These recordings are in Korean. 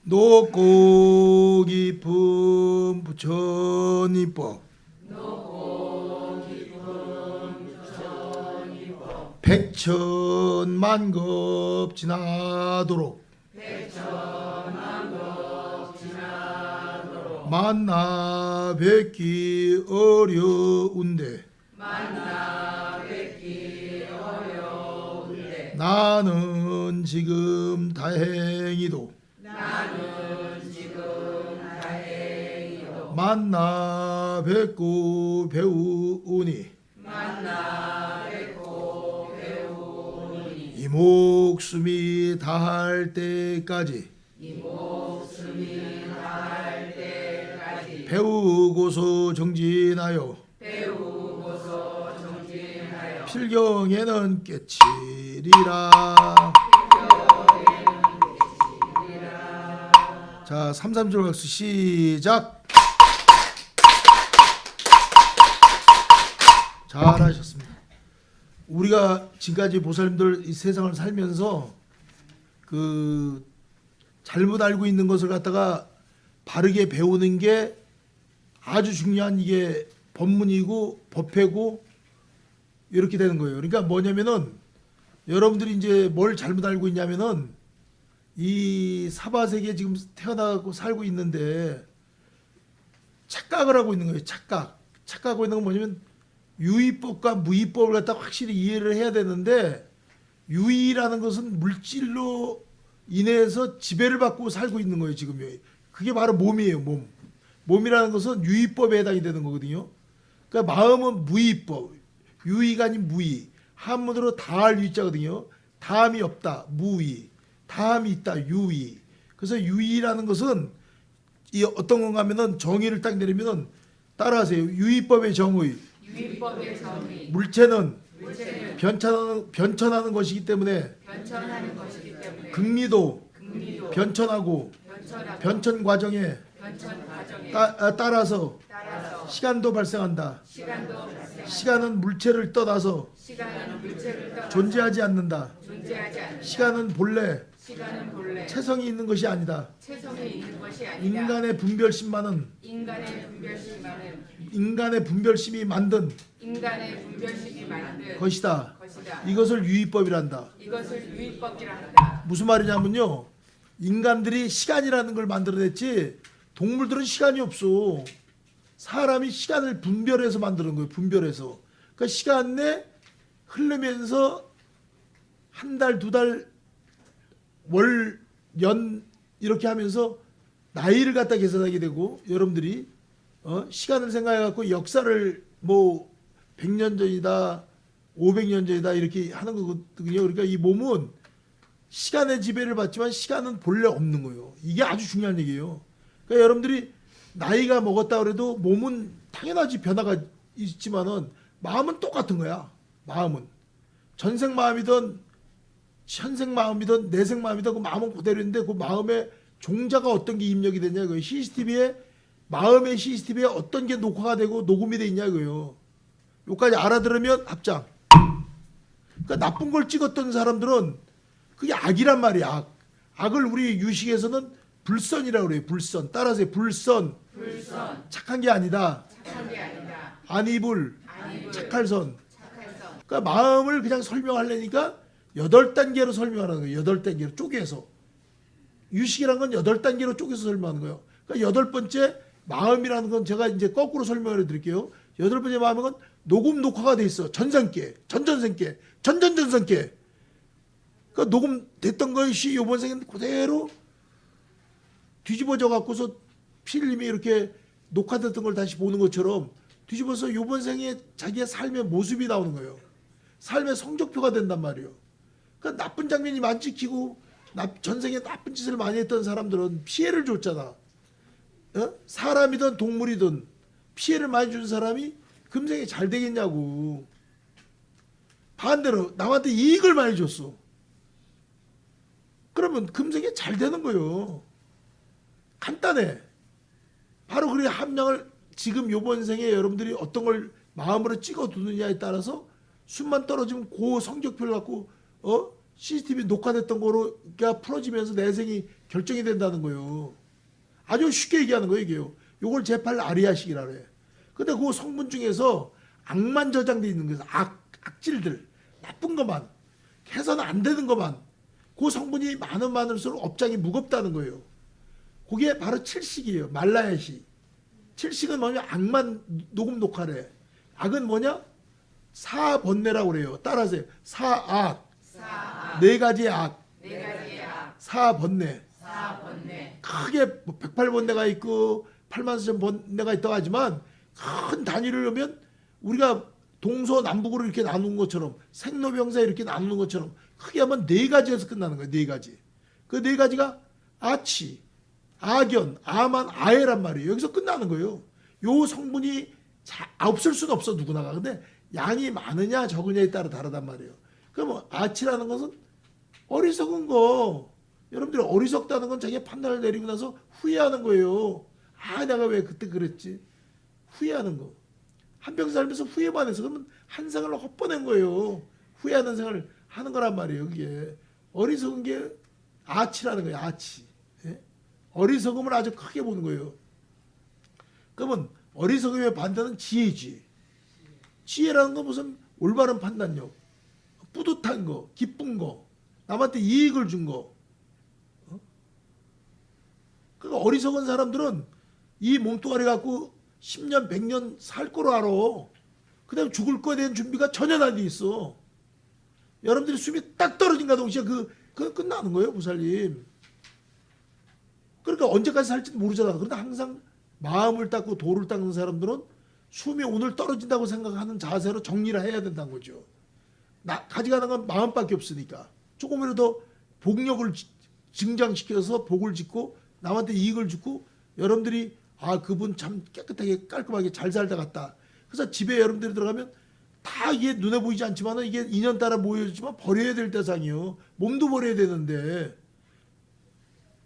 높고 깊은 부처님법 백천만급 지나도록 만나 뵙기 어려운데 나는 지금 다행히도 만나 뵙고 배우오니 이 목숨이 다할 때까지 배우고서 정진하여 필경에는 깨치리라. 자, 3-3절 박수 시작. 잘하셨습니다. 우리가 지금까지 보살님들 이 세상을 살면서 그 잘못 알고 있는 것을 갖다가 바르게 배우는 게 아주 중요한 이게 법문이고 법회고 이렇게 되는 거예요. 그러니까 뭐냐면은 여러분들이 이제 뭘 잘못 알고 있냐면은 이 사바세계에 지금 태어나고 살고 있는데 착각을 하고 있는 거예요. 착각하고 있는 건 뭐냐면 유의법과 무의법을 갖다 확실히 이해를 해야 되는데 유의라는 것은 물질로 인해서 지배를 받고 살고 있는 거예요. 지금 그게 바로 몸이에요. 몸이라는 것은 유의법에 해당이 되는 거거든요. 그러니까 마음은 무의법, 유의가 아닌 무의, 한문으로 다할 유자거든요. 다함이 없다, 무의, 다함이 있다, 유의. 그래서 유의라는 것은 이 어떤 건가 하면은 정의를 딱 내리면은 따라하세요. 유의법의 정의. 물체는 변천하는 것이기 때문에 극리도 변천하고 변천 과정에 따라서 시간도 발생한다. 시간은 물체를 떠나서 존재하지 않는다. 시간은 본래 체성이 있는 것이 아니다. 인간의 분별심만은 인간의 분별심이 만든 것이다. 이것을 유의법이란다. 무슨 말이냐면요. 인간들이 시간이라는 걸 만들어냈지 동물들은 시간이 없어. 사람이 시간을 분별해서 만드는 거예요. 분별해서. 그러니까 시간 내 흐르면서 한 달, 두 달, 월, 년 이렇게 하면서 나이를 갖다 계산하게 되고 여러분들이 시간을 생각해 갖고 역사를 뭐 100년 전이다, 500년 전이다 이렇게 하는 거거든요. 그러니까 이 몸은 시간의 지배를 받지만 시간은 본래 없는 거예요. 이게 아주 중요한 얘기예요. 그러니까 여러분들이 나이가 먹었다 그래도 몸은 당연하지 변화가 있지만은 마음은 똑같은 거야. 마음은 전생 마음이든 현생 마음이든 내생 마음이든 그 마음은 그대로인데 그 마음에 종자가 어떤 게 입력이 되냐 그 CCTV에 마음의 CCTV에 어떤 게 녹화가 되고 녹음이 돼 있냐 이거요. 여기까지 알아들으면 합장. 그러니까 나쁜 걸 찍었던 사람들은 그게 악이란 말이야. 악을 우리 유식에서는 불선이라고 그래요. 불선. 따라서 불선. 착한 게 아니다. 안이불. 착할선. 그러니까 마음을 그냥 설명하려니까 8단계로 설명하는 거예요. 8단계로 쪼개서. 유식이란 건 8단계로 쪼개서 설명하는 거예요. 그러니까 8번째 마음이라는 건 제가 이제 거꾸로 설명을 해드릴게요. 8번째 마음은 건 녹음 녹화가 돼 있어. 전생께, 전전생께, 전전전생께. 그러니까 녹음됐던 것이 이번 생에는 그대로 뒤집어져 갖고서 필름이 이렇게 녹화됐던 걸 다시 보는 것처럼 뒤집어서 이번 생에 자기의 삶의 모습이 나오는 거예요. 삶의 성적표가 된단 말이에요. 그러니까 나쁜 장면이 많이 찍히고 전생에 나쁜 짓을 많이 했던 사람들은 피해를 줬잖아. 사람이든 동물이든 피해를 많이 준 사람이 금생에 잘 되겠냐고. 반대로 남한테 이익을 많이 줬어. 그러면 금생에 잘 되는 거예요. 간단해. 바로 그렇게 함량을 지금 요번 생에 여러분들이 어떤 걸 마음으로 찍어 두느냐에 따라서 숨만 떨어지면 그 성적표를 갖고 CCTV 녹화됐던 거가 풀어지면서 내생이 결정이 된다는 거예요. 아주 쉽게 얘기하는 거예요, 이게요. 요걸 제8 아리아식이라 그래. 근데 그 성분 중에서 악만 저장돼 있는 거예요. 악질들, 나쁜 것만, 개선 안 되는 것만. 그 성분이 많을수록 업장이 무겁다는 거예요. 그게 바로 칠식이에요. 말라야식. 칠식은 뭐냐? 악만 녹음 녹화래. 악은 뭐냐? 사번뇌라고 그래요. 따라하세요. 사악. 네 가지의 악. 사번뇌. 크게 108번뇌가 있고 8만 번뇌가 있다고 하지만 큰 단위를 하면 우리가 동서남북으로 이렇게 나누는 것처럼 생로병사 이렇게 나누는 것처럼 크게 하면 네 가지에서 끝나는 거예요. 네 가지. 그 네 가지가 아치, 아견, 아만, 아해란 말이에요. 여기서 끝나는 거예요. 요 성분이 없을 수는 없어 누구나가. 근데 양이 많으냐 적으냐에 따라 다르단 말이에요. 그럼 아치라는 것은 어리석은 거. 여러분들이 어리석다는 건 자기가 판단을 내리고 나서 후회하는 거예요. 아 내가 왜 그때 그랬지. 후회하는 거. 한평생 살면서 후회만 해서 그러면 한 생을 헛보낸 거예요. 후회하는 생을 하는 거란 말이에요. 그게 어리석은 게 아치라는 거예요. 아치. 예? 어리석음을 아주 크게 보는 거예요. 그러면 어리석음의 반대는 지혜지. 지혜라는 건 무슨 올바른 판단력, 뿌듯한 거, 기쁜 거, 남한테 이익을 준 거. 그러니까 어리석은 사람들은 이 몸뚱아리 갖고 10년, 100년 살 거로 알아. 그 다음에 죽을 거에 대한 준비가 전혀 안 돼 있어. 여러분들이 숨이 딱 떨어진가 동시에 그건 끝나는 거예요, 무살림. 그러니까 언제까지 살지도 모르잖아. 그런데 항상 마음을 닦고 도를 닦는 사람들은 숨이 오늘 떨어진다고 생각하는 자세로 정리를 해야 된다는 거죠. 가져가는 건 마음밖에 없으니까. 조금이라도 복력을 증장시켜서 복을 짓고 남한테 이익을 주고 여러분들이 아 그분 참 깨끗하게 깔끔하게 잘 살다 갔다. 그래서 집에 여러분들이 들어가면 다 이게 눈에 보이지 않지만 이게 인연 따라 모여지만 버려야 될 대상이요. 몸도 버려야 되는데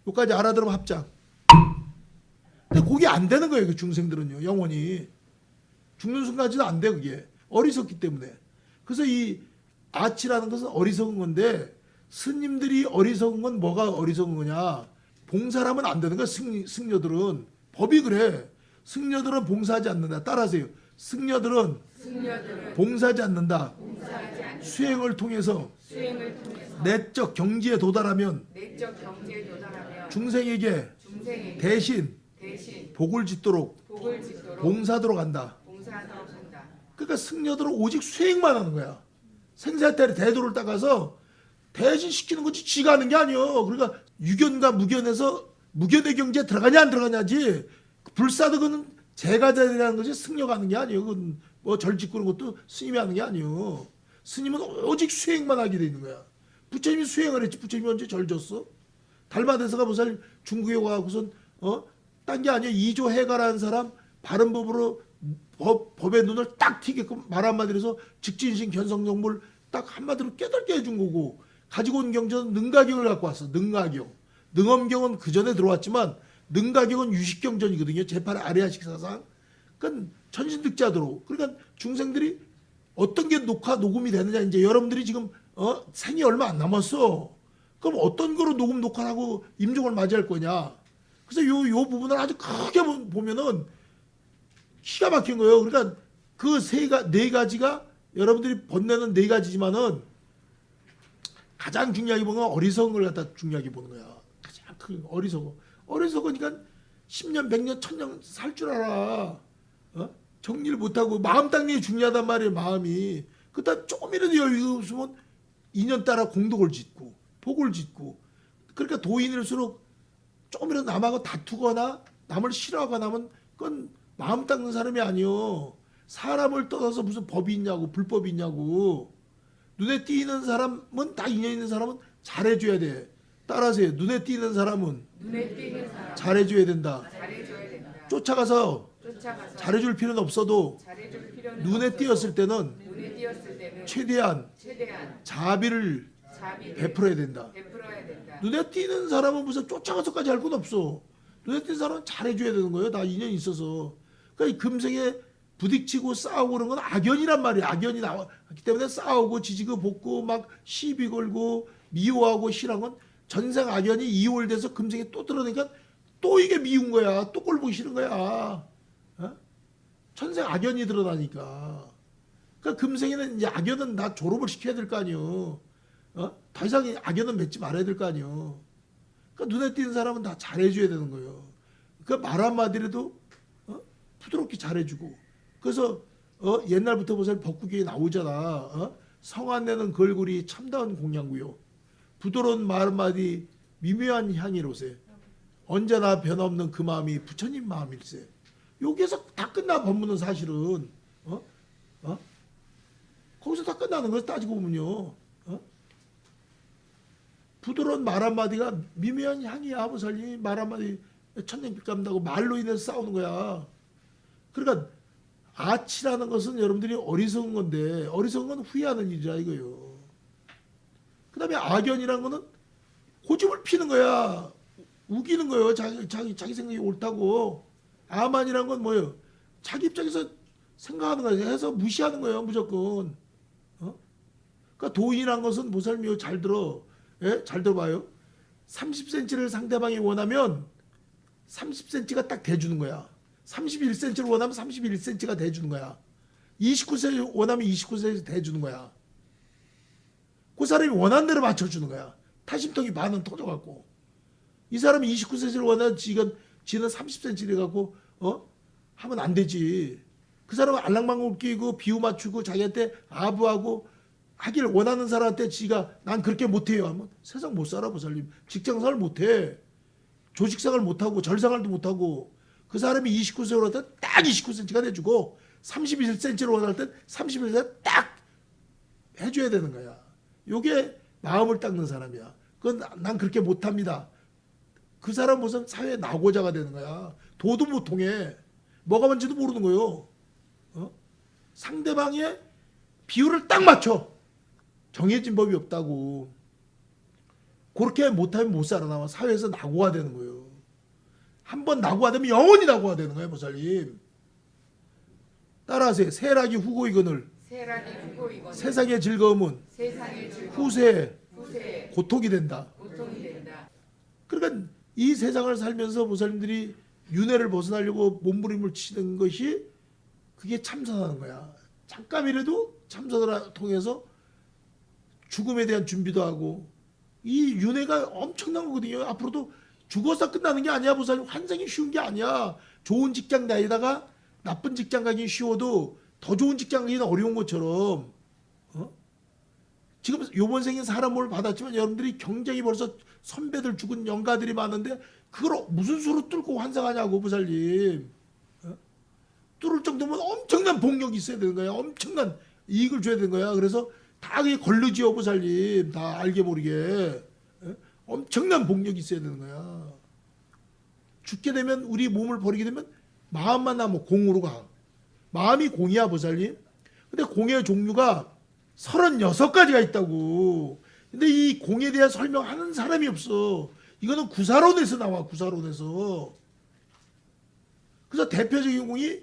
여기까지 알아들으면 합장. 근데 그게 안 되는 거예요. 그 중생들은요. 영원히. 죽는 순간까지는 안 돼 그게. 어리석기 때문에. 그래서 이 아치라는 것은 어리석은 건데 스님들이 어리석은 건 뭐가 어리석은 거냐. 봉사를 하면 안 되는 거야. 승려들은. 법이 그래. 승려들은 봉사하지 않는다. 따라하세요. 승려들은 봉사하지 않는다. 수행을 통해서 내적 경지에 도달하면 중생에게 대신 복을 짓도록 봉사하도록 한다. 그러니까 승려들은 오직 수행만 하는 거야. 생사태의 대도를 따가서 대신 시키는 거지 지가 하는 게 아니요. 그러니까 유견과 무견에서 무견의 경지에 들어가냐 안 들어가냐지. 불사득은 제가자리라는 것이 승려가 하는 게 아니에요. 그건 뭐 절 짓고는 것도 스님이 하는 게 아니에요. 스님은 오직 수행만 하게 돼 있는 거야. 부처님이 수행을 했지. 부처님이 언제 절 줬어? 달마대사가 무슨 중국에 와고선 딴 게 아니에요. 이조해가라는 사람 바른 법으로 법의 눈을 딱 튀게끔 말 한마디로 해서 직진신 견성정보를 딱 한마디로 깨닫게 해준 거고 가지고 온 경전은 능가경을 갖고 왔어. 능가경. 능엄경은 그 전에 들어왔지만 능가경은 유식경전이거든요. 제8 아리아식 사상. 그러니까 천신득자도로. 그러니까 중생들이 어떤 게 녹음이 되느냐. 이제 여러분들이 지금 생이 얼마 안 남았어. 그럼 어떤 거로 녹음 녹화를 하고 임종을 맞이할 거냐. 그래서 요 부분을 아주 크게 보면은 기가 막힌 거예요. 그러니까 그 네 가지가 여러분들이 번내는 네 가지지만은 가장 중요하게 보는 건 어리석은 걸 갖다 중요하게 보는 거야. 가장 큰 어리석으니까 10년, 100년, 1000년 살 줄 알아. 정리를 못하고 마음 닦는 게 중요하단 말이에요. 마음이. 그다 조금이라도 여유 없으면 인연 따라 공덕을 짓고 복을 짓고 그러니까 도인일수록 조금이라도 남하고 다투거나 남을 싫어하거나 하면 그건 마음 닦는 사람이 아니요. 사람을 떠나서 무슨 법이 있냐고 불법이 있냐고. 눈에 띄는 사람은 다 인연 있는 사람은 잘해줘야 돼. 따라하세요. 눈에 띄는 사람은 잘해줘야 된다. 쫓아가서 잘해줄 필요는 없어도 눈에 띄었을 때는 최대한 자비를 베풀어야 된다. 눈에 띄는 사람은 무슨 쫓아가서까지 할 건 없어. 눈에 띄는 사람은 잘해줘야 되는 거예요. 다 인연이 있어서. 그러니까 이 금생에 부딪히고 싸우고 그런 건 악연이란 말이에요. 악연이 나왔기 때문에 싸우고 지지고 볶고 막 시비 걸고 미워하고 싫어한 건 전생 악연이 이월돼서 금생에 또 들어오니까 또 이게 미운 거야. 또 꼴 보기 싫은 거야. 어? 천생 악연이 드러나니까. 그러니까 금생에는 이제 악연은 다 졸업을 시켜야 될 거 아니요. 더 이상 악연은 맺지 말아야 될 거 아니요. 그러니까 눈에 띄는 사람은 다 잘해줘야 되는 거예요. 그러니까 말 한마디라도 부드럽게 잘해주고. 그래서 옛날부터 보세요. 법국에 나오잖아. 성안 내는 걸굴이 참다운 공양구요. 부드러운 말 한마디 미묘한 향이로세. 언제나 변함없는 그 마음이 부처님 마음일세. 여기에서 다 끝나. 법문은 사실은 거기서 다 끝나는 거예요. 따지고 보면요. 부드러운 말 한마디가 미묘한 향이야. 보살님 말 한마디 천년빛 감다고 말로 인해서 싸우는 거야. 그러니까 아치라는 것은 여러분들이 어리석은 건데 어리석은 건 후회하는 일이라 이거요. 그 다음에 악연이라는 거는 고집을 피는 거야. 우기는 거예요. 자기 생각이 옳다고. 아만이란 건 뭐예요? 자기 입장에서 생각하는 거예요. 해서 무시하는 거예요. 무조건. 그러니까 도인이란 것은 보살미요. 잘 들어. 예? 잘 들어봐요. 30cm를 상대방이 원하면 30cm가 딱 대주는 거야. 31cm를 원하면 31cm가 대주는 거야. 29cm 원하면 29cm 대주는 거야. 그 사람이 원하는 대로 맞춰주는 거야. 타심통이 반은 터져갖고. 이 사람이 29cm를 원하면 지는 30cm를 갖고 하면 안 되지. 그 사람은 알랑방울 끼고 비유 맞추고 자기한테 아부하고 하길 원하는 사람한테 지가 난 그렇게 못해요 하면 세상 못 살아. 보살님 직장생활 못해. 조직생활 못하고 절생활도 못하고. 그 사람이 29cm로 할 때 딱 29cm가 돼주고 31cm로 원할 땐 31cm 딱 해줘야 되는 거야. 요게 마음을 닦는 사람이야. 그건 난 그렇게 못합니다. 그 사람 무슨 사회에 낙오자가 되는 거야. 도도 못 통해. 뭐가 뭔지도 모르는 거요. 상대방의 비율을 딱 맞춰. 정해진 법이 없다고. 그렇게 못하면 못 살아남아. 사회에서 낙오가 되는 거예요. 한번 낙오가 되면 영원히 낙오가 되는 거예요. 보살님. 따라하세요. 세락이 후고이거늘. 세상의 즐거움은 후세 고통이 된다. 그러니까 이 세상을 살면서 보살님들이 윤회를 벗어나려고 몸부림을 치는 것이 그게 참선하는 거야. 잠깐이라도 참선을 통해서 죽음에 대한 준비도 하고. 이 윤회가 엄청난 거거든요. 앞으로도 죽어서 끝나는 게 아니야. 보살님 환생이 쉬운 게 아니야. 좋은 직장 다니다가 나쁜 직장 가기 쉬워도 더 좋은 직장 가기는 어려운 것처럼 지금 요번 생에 사람 몸을 받았지만 여러분들이 경쟁이 벌써 선배들 죽은 영가들이 많은데 그걸 무슨 수로 뚫고 환생하냐고. 보살님 뚫을 정도면 엄청난 복력이 있어야 되는 거야. 엄청난 이익을 줘야 되는 거야. 그래서 다 그게 걸르지요. 보살님 다 알게 모르게 엄청난 복력이 있어야 되는 거야. 죽게 되면 우리 몸을 버리게 되면 마음만 남아 공으로 가. 마음이 공이야. 보살님. 근데 공의 종류가 36가지가 있다고. 근데 이 공에 대한 설명하는 사람이 없어. 이거는 구사론에서 나와. 구사론에서. 그래서 대표적인 공이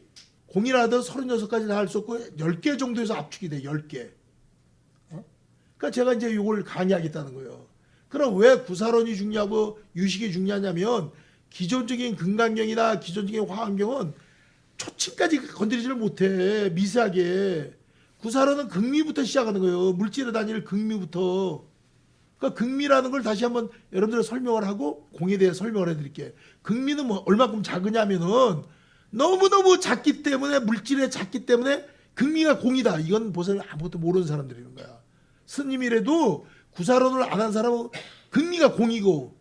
공이라도 36가지를 할 수 없고 10개 정도에서 압축이 돼. 10개. 그러니까 제가 이제 이걸 강의하겠다는 거예요. 그럼 왜 구사론이 중요하고 유식이 중요하냐면 기존적인 금강경이나 기존적인 화엄경은 초침까지 건드리지를 못해. 미세하게. 구사론은 극미부터 시작하는 거예요. 물질에 다니는 극미부터. 그러니까 극미라는 걸 다시 한번 여러분들 설명을 하고 공에 대해 설명을 해드릴게요. 극미는 뭐 얼마큼 작으냐면은 너무너무 작기 때문에 물질에 작기 때문에 극미가 공이다. 이건 보세요. 아무것도 모르는 사람들이는 거야. 스님이라도 구사론을 안 한 사람은 극미가 공이고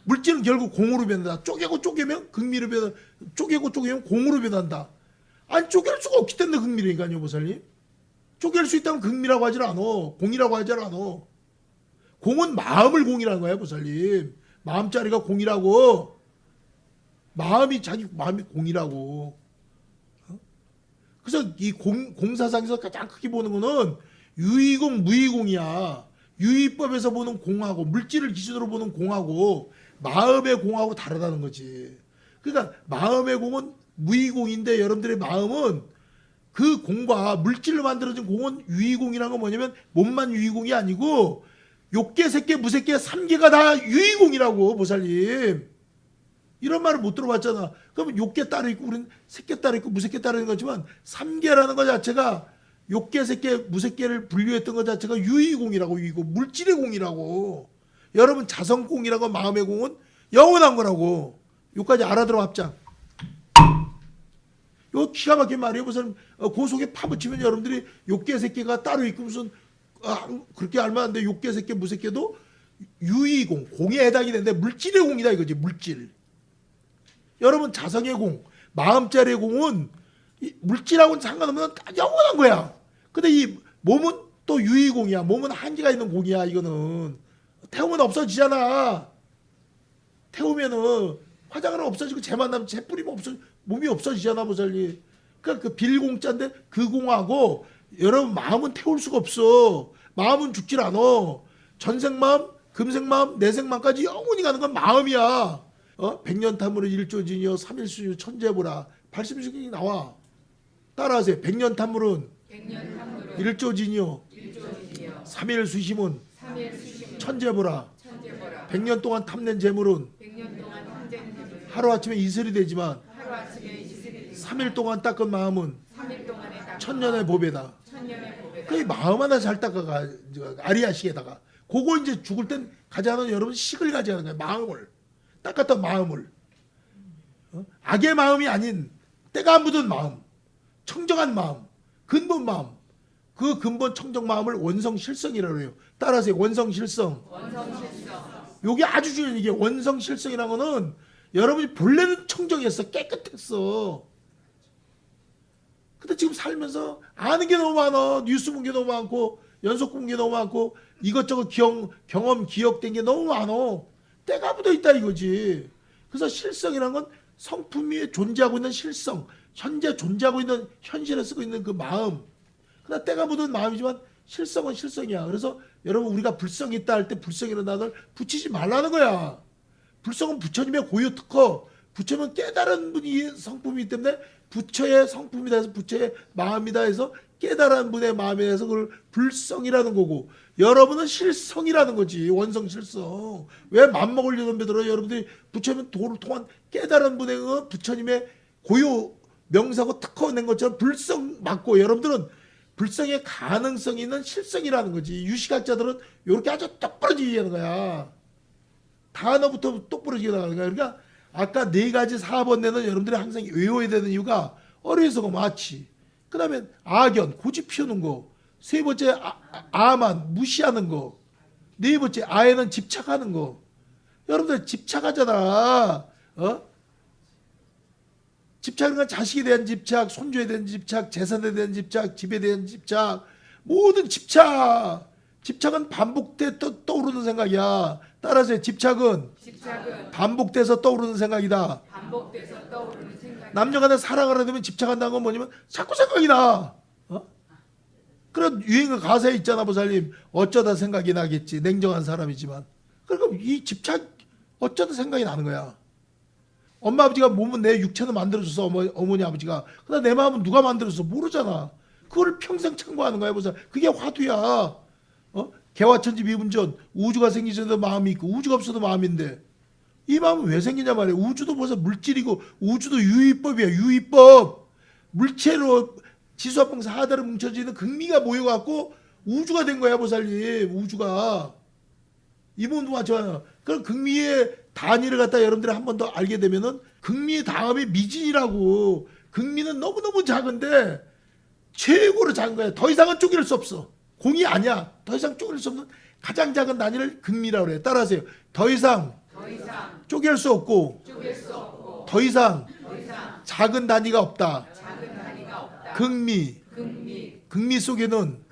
물질은 결국 공으로 변한다. 쪼개고 쪼개면 극미로 변한다. 쪼개고 쪼개면 공으로 변한다. 아니 쪼갤 수가 없기 때문에 극미라니까요. 보살님. 쪼갤 수 있다면 극미라고 하질 않아. 공이라고 하질 않아. 공은 마음을 공이라는 거야. 보살님. 마음자리가 공이라고. 마음이 자기 마음이 공이라고. 그래서 이 공사상에서 가장 크게 보는 거는 유의공, 무의공이야. 유의법에서 보는 공하고 물질을 기준으로 보는 공하고 마음의 공하고 다르다는 거지. 그러니까 마음의 공은 무의공인데 여러분들의 마음은 그 공과 물질로 만들어진 공은 유의공이라는 건 뭐냐면 몸만 유의공이 아니고 욕계, 색계, 무색계 3계가 다 유의공이라고 보살님. 이런 말을 못 들어봤잖아. 그러면 욕계 따로 있고 우리는 색계 따로 있고 무색계 따로 있는 거지만 3계라는 것 자체가 욕계, 색계, 무색계를 분류했던 것 자체가 유의공이라고. 유의공, 물질의 공이라고. 여러분 자성공이라고 마음의 공은 영원한 거라고. 요까지 알아들어 합장. 요 기가 막힌 말이에요. 무슨 그 속에 파묻히면 여러분들이 욕계, 색계가 따로 있고 무슨 그렇게 알면 안 돼. 욕계, 색계, 무색계도 유의공, 공에 해당이 되는데 물질의 공이다 이거지. 물질. 여러분 자성의 공, 마음자리의 공은 물질하고는 상관없는 영원한 거야. 근데 이 몸은 또 유의공이야. 몸은 한계가 있는 공이야. 이거는 태우면 없어지잖아. 태우면은 화장은 없어지고 재 만나면 재 뿌리면 몸이 없어지잖아 보살님. 그러니까 그 빌공자인데 그 공하고 여러분 마음은 태울 수가 없어. 마음은 죽질 않아. 전생마음, 금생마음, 내생마음까지 영원히 가는 건 마음이야. 백년탐으로 일조진이여 삼일수유 천재보라. 발심수경이 나와. 따라하세요. 백년탐물은 일조진이요 삼일수심은 천재보라. 100년 동안 탐낸 재물은 하루아침에 이슬이 되지만 3일 동안 닦은 마음은 천년의 보배다. 그 마음 하나 잘 닦아가 아리아식에다가 그거 이제 죽을 땐 가져가는 여러분 식을 가져가는 거야. 마음을 닦았던 마음을 악의 마음이 아닌 때가 묻은 마음, 청정한 마음, 근본 마음. 그 근본 청정 마음을 원성실성이라고 해요. 따라서 원성실성. 요게 아주 중요한 이게 원성실성이라는 거는 여러분이 본래는 청정했어. 깨끗했어. 근데 지금 살면서 아는 게 너무 많아. 뉴스 본 게 너무 많고 연속 본 게 너무 많고 이것저것 경험 기억된 게 너무 많아. 때가 묻어 있다 이거지. 그래서 실성이라는 건 성품 위에 존재하고 있는 실성, 현재 존재하고 있는 현실에 쓰고 있는 그 마음. 그러나 때가 묻은 마음이지만 실성은 실성이야. 그래서 여러분 우리가 불성이 있다 할 때 불성이라는 단어를 붙이지 말라는 거야. 불성은 부처님의 고유 특허. 부처는 깨달은 분이 성품이기 때문에 부처의 성품이다 해서 부처의 마음이다 해서 깨달은 분의 마음에 대해서 그걸 불성이라는 거고, 여러분은 실성이라는 거지. 원성 실성. 왜 맘먹을 여덟 배들어 여러분들이 부처님 도를 통한 깨달은 분의 부처님의 고유 명사고 특허 낸 것처럼 불성 맞고, 여러분들은 불성의 가능성이 있는 실성이라는 거지. 유식학자들은 이렇게 아주 똑부러지게 하는 거야. 단어부터 똑부러지게 나가는 거야. 그러니까 아까 4가지 4번 내는 여러분들이 항상 외워야 되는 이유가 어리석어 마치, 그 다음에 악연 고집 피우는 거, 3번째 아만 무시하는 거, 4번째 아에는 집착하는 거. 여러분들 집착하잖아. 집착은 건 자식에 대한 집착, 손주에 대한 집착, 재산에 대한 집착, 집에 대한 집착, 모든 집착. 집착은 반복돼 떠오르는 생각이야. 따라서 집착은 반복돼서 떠오르는 생각이다. 남녀간에 사랑을 하게 되면 집착한다는 건 뭐냐면 자꾸 생각이 나. 그런 유행어 가사에 있잖아 보살님. 어쩌다 생각이 나겠지. 냉정한 사람이지만. 그러니까 이 집착 어쩌다 생각이 나는 거야. 엄마 아버지가 몸은 내 육체는 만들어줘서 어머니 아버지가. 그러나 내 마음은 누가 만들어서 모르잖아. 그걸 평생 참고하는 거야 보살. 그게 화두야. 개화천지 미분전. 우주가 생기기 전에도 마음이 있고 우주가 없어도 마음인데 이 마음은 왜 생기냐 말이야. 우주도 벌써 물질이고 우주도 유의법이야. 유의법. 물체로 지수화풍사 하다로 뭉쳐지는 극미가 모여갖고 우주가 된 거야 보살님. 우주가 이 부분도 마찬가지야. 그럼 극미의 단위를 갖다 여러분들이 한 번 더 알게 되면은 극미 다음에 미진이라고. 극미는 너무너무 작은데 최고로 작은 거야. 더 이상은 쪼갤 수 없어. 공이 아니야. 더 이상 쪼갤 수 없는 가장 작은 단위를 극미라고 그래요. 따라하세요. 더 이상 쪼갤 수 없고 더 이상 작은 단위가 없다. 극미 속에는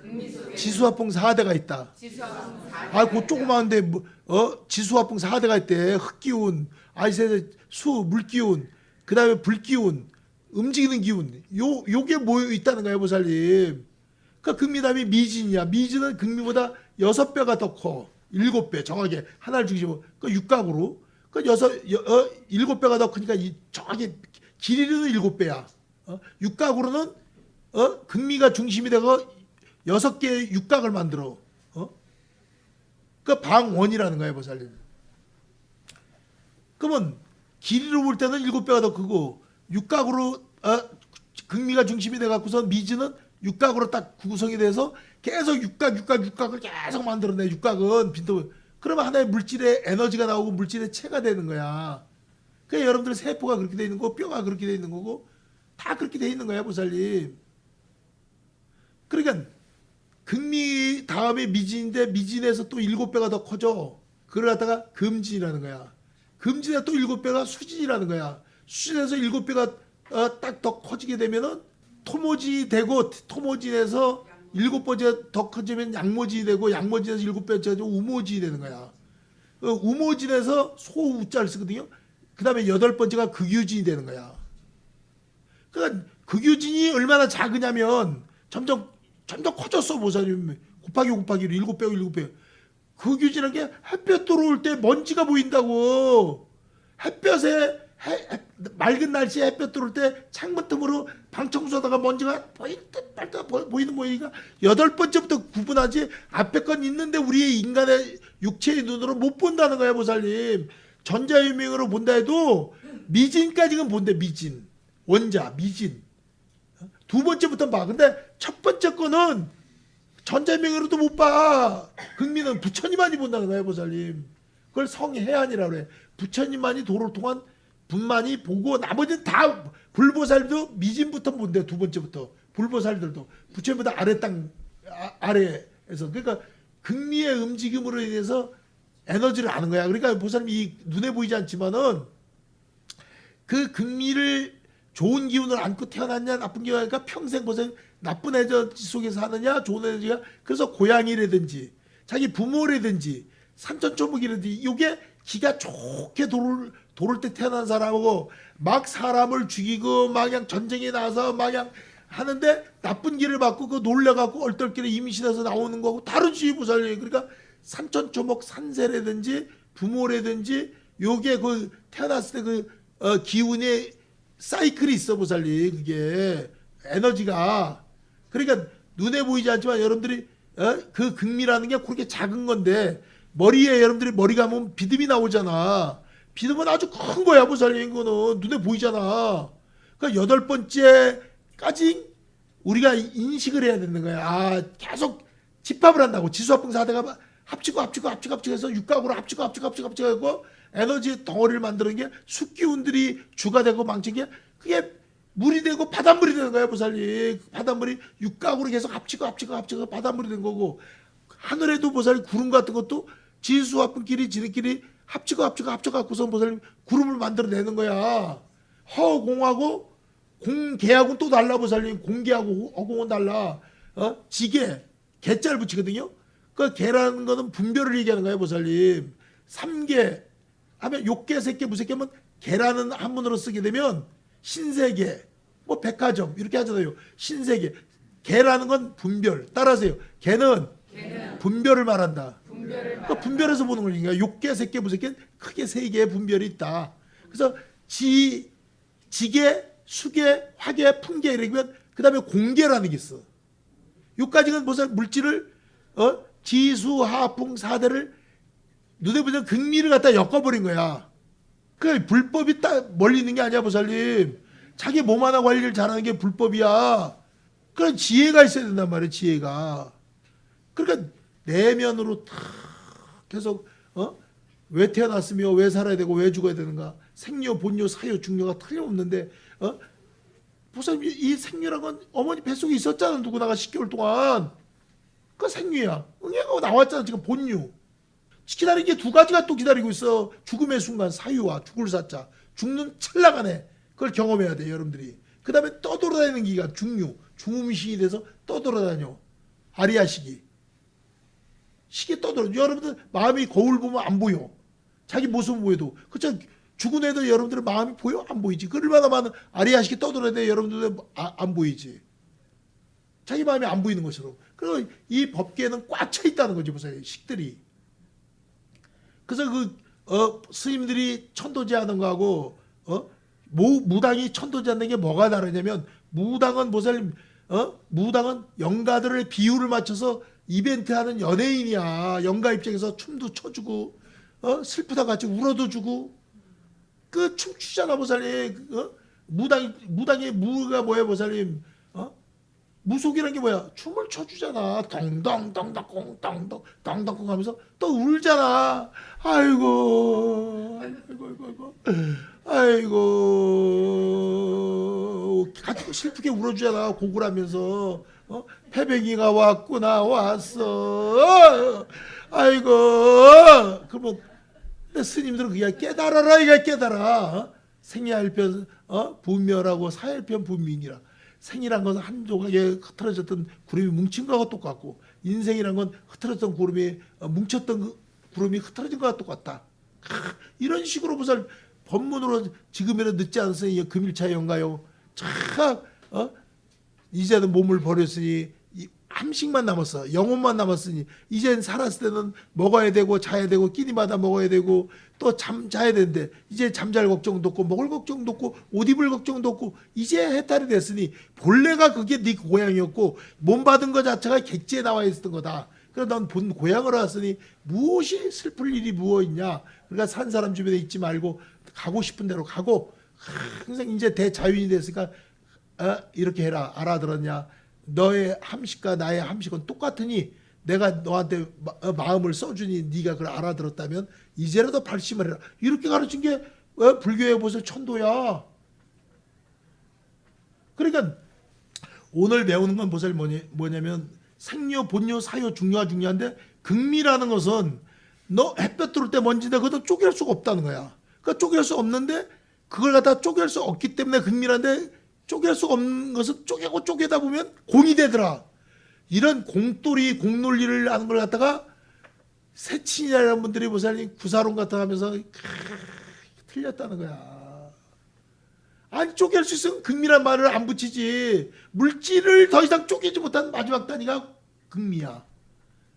지수화풍 4대가 있다. 그 조그마한데 지수화풍 4대가 있대. 흙기운, 수, 물기운, 그 다음에 불기운, 움직이는 기운. 요게 모여 있다는 거예요 보살님. 그러니까 극미담이 미진이야. 미진은 극미보다 6배가 더 커. 7배 정확하게 하나를 중심으로. 그 육각으로. 그 7배가 더 크니까 정확히 길이는 7배야. 육각으로는 극미가 중심이 되고 6개의 육각을 만들어. 그 방원이라는 거예요, 보살님. 그러면 길이로 볼 때는 7배가 더 크고 육각으로 극미가 중심이 돼 갖고서 미지는 육각으로 딱 구성이 돼서 계속 육각을 계속 만들어내. 육각은 빈도. 그러면 하나의 물질의 에너지가 나오고 물질의 체가 되는 거야. 그러니까 여러분들 세포가 그렇게 돼 있는 거고 뼈가 그렇게 돼 있는 거고 다 그렇게 돼 있는 거야, 보살님. 그러니까 극미 다음에 미진인데 미진에서 또 7배가 더 커져. 그걸 갖다가 금진이라는 거야. 금진에 또 7배가 수진이라는 거야. 수진에서 7배가 딱 더 커지게 되면은 토모진이 되고 토모진에서 7번째 더 커지면 양모진이 되고 양모진에서 7번째 우모진이 되는 거야. 우모진에서 소우자를 쓰거든요. 그 다음에 8번째가 극유진이 되는 거야. 그러니까 극유진이 얼마나 작으냐면 점점 커졌어, 보살님. 곱하기로 7배고. 극유진이라는 게 햇볕 들어올 때 먼지가 보인다고. 햇볕에 맑은 날씨에 햇볕 들어올 때 창문 틈으로 방 청소하다가 먼지가 보이는 모양이니까 8번째부터 구분하지 앞에 건 있는데 우리의 인간의 육체의 눈으로 못 본다는 거야, 보살님. 전자유명으로 본다 해도 미진까지는 본대. 미진, 원자, 미진. 두 번째부터 봐. 근데 첫 번째 거는 전자유명으로도 못 봐. 극미는 부처님만이 본다는 거야, 보살님. 그걸 성해안이라고 그래. 부처님만이 도를 통한 분만이 보고 나머지는 다 불보살도 미진부터 본대. 두 번째부터 불보살들도 부처님보다 아래 땅 아래에서. 그러니까 극미의 움직임으로 인해서 에너지를 아는 거야. 그러니까 보살님이 이 눈에 보이지 않지만은 그 극미를 좋은 기운을 안고 태어났냐 나쁜 기운이니까 평생 보살님 나쁜 에너지 속에서 하느냐 좋은 에너지가. 그래서 고양이라든지 자기 부모라든지 산천초목이라든지 이게 기가 좋게 도를 때 태어난 사람하고 막 사람을 죽이고 막 그냥 전쟁에 나서 막 그냥 하는데 나쁜 길을 받고 그 놀래갖고 얼떨결에 임신해서 나오는 거고 다르지, 보살님. 그러니까 산천초목 산세라든지 부모라든지 요게 그 태어났을 때 그 기운의 사이클이 있어, 보살님. 그게 에너지가. 그러니까 눈에 보이지 않지만 여러분들이 그 극미라는 게 그렇게 작은 건데 머리에 여러분들이 머리 감으면 비듬이 나오잖아. 비듬은 아주 큰 거야, 보살님. 그거는 눈에 보이잖아. 그러니까 8번째까지 우리가 인식을 해야 되는 거야. 아, 계속 집합을 한다고. 지수합봉 4대가 합치고 해서 육각으로 합치고 하고 에너지 덩어리를 만드는 게 숙기운들이 주가 되고 망친 게 그게 물이 되고 바닷물이 되는 거야, 보살님. 바닷물이 육각으로 계속 합치고 바닷물이 된 거고, 하늘에도 보살님 구름 같은 것도 지수합봉끼리 지네끼리 합쳐갖고서 보살님 구름을 만들어내는 거야. 허공하고 공개하고는 또 달라, 보살님. 공개하고 허공은 달라. 지개, 개자를 붙이거든요. 그 개라는 거는 분별을 얘기하는 거예요, 보살님. 3개 하면 욕개, 새개, 무새개 하면 개라는 한문으로 쓰게 되면 신세계, 뭐 백화점 이렇게 하잖아요. 신세계. 개라는 건 분별. 따라하세요. 개는 분별을 말한다. 그러니까 분별해서 보는 거니까 욕개, 새개, 무새개 크게 3개의 분별이 있다. 그래서 지계, 수계, 화계, 풍계 이러면 그 다음에 공계라는 게 있어. 여기까지는 무슨 물질을 지수, 하풍, 사대를 눈에 보면 극미를 갖다 엮어버린 거야. 그 불법이 딱 멀리 있는 게 아니야, 보살님. 자기 몸 하나 관리를 잘하는 게 불법이야. 그런 지혜가 있어야 된단 말이야, 지혜가. 그러니까 내면으로 탁 계속 왜 태어났으며 왜 살아야 되고 왜 죽어야 되는가. 생료, 본료, 사요, 중료가 틀림없는데 보살님 이 생료란 건 어머니 뱃속에 있었잖아. 누구나가 10개월 동안. 그 생류야. 응애가 나왔잖아. 지금 본류. 기다리는 게 2가지가 또 기다리고 있어. 죽음의 순간 사유와 죽을 사자. 죽는 찰나간에 그걸 경험해야 돼, 여러분들이. 그 다음에 떠돌아다니는 기간 중류. 중음신이 돼서 떠돌아다녀. 아리아 시기. 시기 떠돌아. 여러분들 마음이 거울 보면 안 보여. 자기 모습 보여도. 그쵸? 죽은 애들 여러분들 마음이 보여? 안 보이지. 그 얼마나 많은 아리아 시기 떠돌아다녀 여러분들 안 보이지. 자기 마음이 안 보이는 것처럼. 그리고 이 법계는 꽉 차 있다는 거지, 보세요. 식들이. 그래서 스님들이 천도제 하는 거하고, 무당이 천도제 하는 게 뭐가 다르냐면, 무당은 보살님, 무당은 영가들의 비율을 맞춰서 이벤트 하는 연예인이야. 연가 입장에서 춤도 춰주고 슬프다 같이 울어도 주고 그 춤추잖아 보살님. 무당의 무가 뭐야 보살님? 무속이란 게 뭐야? 춤을 춰주잖아. 덩덩덩덩 덩덩 덩덩 하면서 또 울잖아. 아이고 아이고 가지고 슬프게 울어주잖아. 고굴하면서 패배기가 왔구나 왔어. 아이고 그러면 스님들은 그게 깨달아라 이게 깨달아. 생야일편 분멸하고 사일편 분명이라. 생이란 것은 한 조각에 흐트러졌던 구름이 뭉친 것과 똑같고 인생이란 건 흐트러졌던 구름이 뭉쳤던 그 구름이 흐트러진 것과 똑같다. 이런 식으로 무슨 법문으로 지금이라도 늦지 않았으니 금일차 연가요. 참 이제는 몸을 버렸으니 함식만 남았어. 영혼만 남았으니 이젠 살았을 때는 먹어야 되고 자야 되고 끼니마다 먹어야 되고 또 자야 되는데 이제 잠잘 걱정도 없고 먹을 걱정도 없고 옷 입을 걱정도 없고 이제 해탈이 됐으니 본래가 그게 네 고향이었고 몸 받은 것 자체가 객지에 나와 있었던 거다. 그래서 넌 본 고향으로 왔으니 무엇이 슬플 일이 무엇 있냐. 그러니까 산 사람 주변에 있지 말고 가고 싶은 대로 가고 항상 이제 대자윤이 됐으니까 이렇게 해라. 알아들었냐. 너의 함식과 나의 함식은 똑같으니 내가 너한테 마음을 써주니 네가 그걸 알아들었다면 이제라도 발심을 해라. 이렇게 가르친 게 불교의 보살 천도야. 그러니까 오늘 배우는 건 보살 뭐냐면 생료, 본료, 사요, 중요한데 극미라는 것은 너 햇볕 들어올 때 먼지인데 그것도 쪼갤 수가 없다는 거야. 그러니까 쪼갤 수 없는데 그걸 갖다 쪼갤 수 없기 때문에 극미란데 쪼갤 수 없는 것은 쪼개다 보면 공이 되더라. 이런 공돌이 공논리를 하는 걸 갖다가 새친이라는 분들이 보살님 구사론 같아 하면서 틀렸다는 거야. 아니 쪼갤 수 있으면 극미란 말을 안 붙이지. 물질을 더 이상 쪼개지 못한 마지막 단위가 극미야.